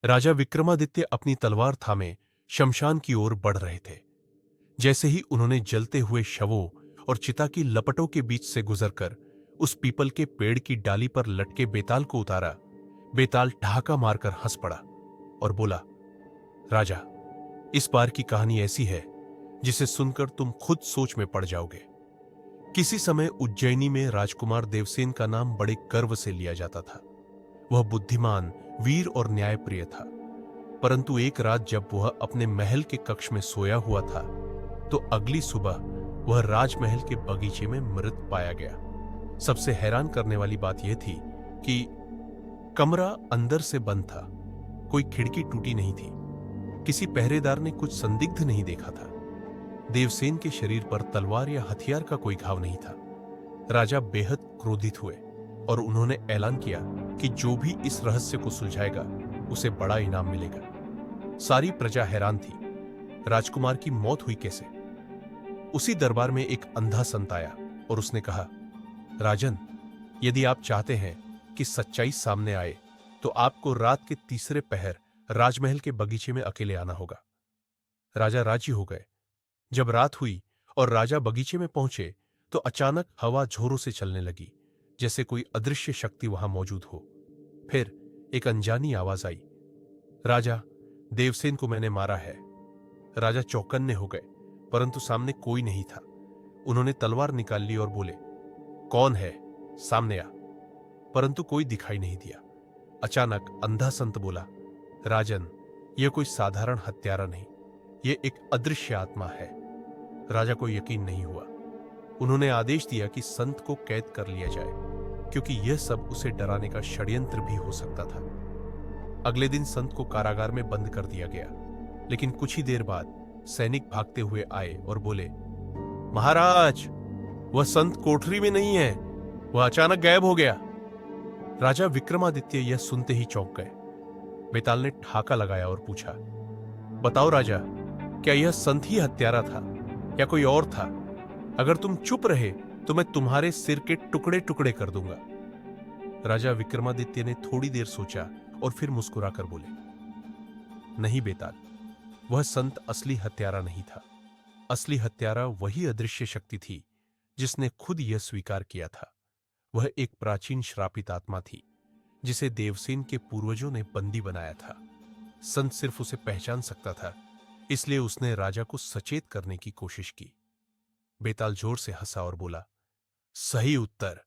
राजा विक्रमादित्य अपनी तलवार थामे शमशान की ओर बढ़ रहे थे। जैसे ही उन्होंने जलते हुए शवों और चिता की लपटों के बीच से गुजरकर उस पीपल के पेड़ की डाली पर लटके बेताल को उतारा, बेताल ठहाका मारकर हंस पड़ा और बोला, राजा, इस बार की कहानी ऐसी है जिसे सुनकर तुम खुद सोच में पड़ जाओगे। किसी समय उज्जैनी में राजकुमार देवसेन का नाम बड़े गर्व से लिया जाता था। वह बुद्धिमान, वीर और न्यायप्रिय था। परंतु एक रात जब वह अपने महल के कक्ष में सोया हुआ था, तो अगली सुबह वह राजमहल के बगीचे में मृत पाया गया। सबसे हैरान करने वाली बात यह थी कि कमरा अंदर से बंद था, कोई खिड़की टूटी नहीं थी, किसी पहरेदार ने कुछ संदिग्ध नहीं देखा था। देवसेन के शरीर पर तलवार या हथियार का कोई घाव नहीं था। राजा बेहद क्रोधित हुए और उन्होंने ऐलान किया कि जो भी इस रहस्य को सुलझाएगा उसे बड़ा इनाम मिलेगा। सारी प्रजा हैरान थी, राजकुमार की मौत हुई कैसे? उसी दरबार में एक अंधा संत आया और उसने कहा, राजन, यदि आप चाहते हैं कि सच्चाई सामने आए तो आपको रात के तीसरे पहर राजमहल के बगीचे में अकेले आना होगा। राजा राजी हो गए। जब रात हुई और राजा बगीचे में पहुंचे तो अचानक हवा जोरों से चलने लगी, जैसे कोई अदृश्य शक्ति वहां मौजूद हो। फिर एक अनजानी आवाज आई, राजा, देवसेन को मैंने मारा है। राजा चौकन्ने हो गए, परंतु सामने कोई नहीं था। उन्होंने तलवार निकाल ली और बोले, कौन है? सामने आ। परंतु कोई दिखाई नहीं दिया। अचानक अंधा संत बोला, राजन, यह कोई साधारण हत्यारा नहीं, यह एक अदृश्य आत्मा है। राजा को यकीन नहीं हुआ। उन्होंने आदेश दिया कि संत को कैद कर लिया जाए, क्योंकि यह सब उसे डराने का षड्यंत्र भी हो सकता था। अगले दिन संत को कारागार में बंद कर दिया गया, लेकिन कुछ ही देर बाद सैनिक भागते हुए आए और बोले, महाराज, वह संत कोठरी में नहीं है, वह अचानक गायब हो गया। राजा विक्रमादित्य यह सुनते ही चौंक गए। बेताल ने ठाका लगाया और पूछा, बताओ राजा, क्या यह संत ही हत्यारा था या कोई और था? अगर तुम चुप रहे तो मैं तुम्हारे सिर के टुकड़े टुकड़े कर दूंगा। राजा विक्रमादित्य ने थोड़ी देर सोचा और फिर मुस्कुराकर बोले, नहीं बेताल, वह संत असली हत्यारा नहीं था। असली हत्यारा वही अदृश्य शक्ति थी जिसने खुद यह स्वीकार किया था। वह एक प्राचीन श्रापित आत्मा थी जिसे देवसेन के पूर्वजों ने बंदी बनाया था। संत सिर्फ उसे पहचान सकता था, इसलिए उसने राजा को सचेत करने की कोशिश की। बेताल जोर से हंसा और बोला, सही उत्तर,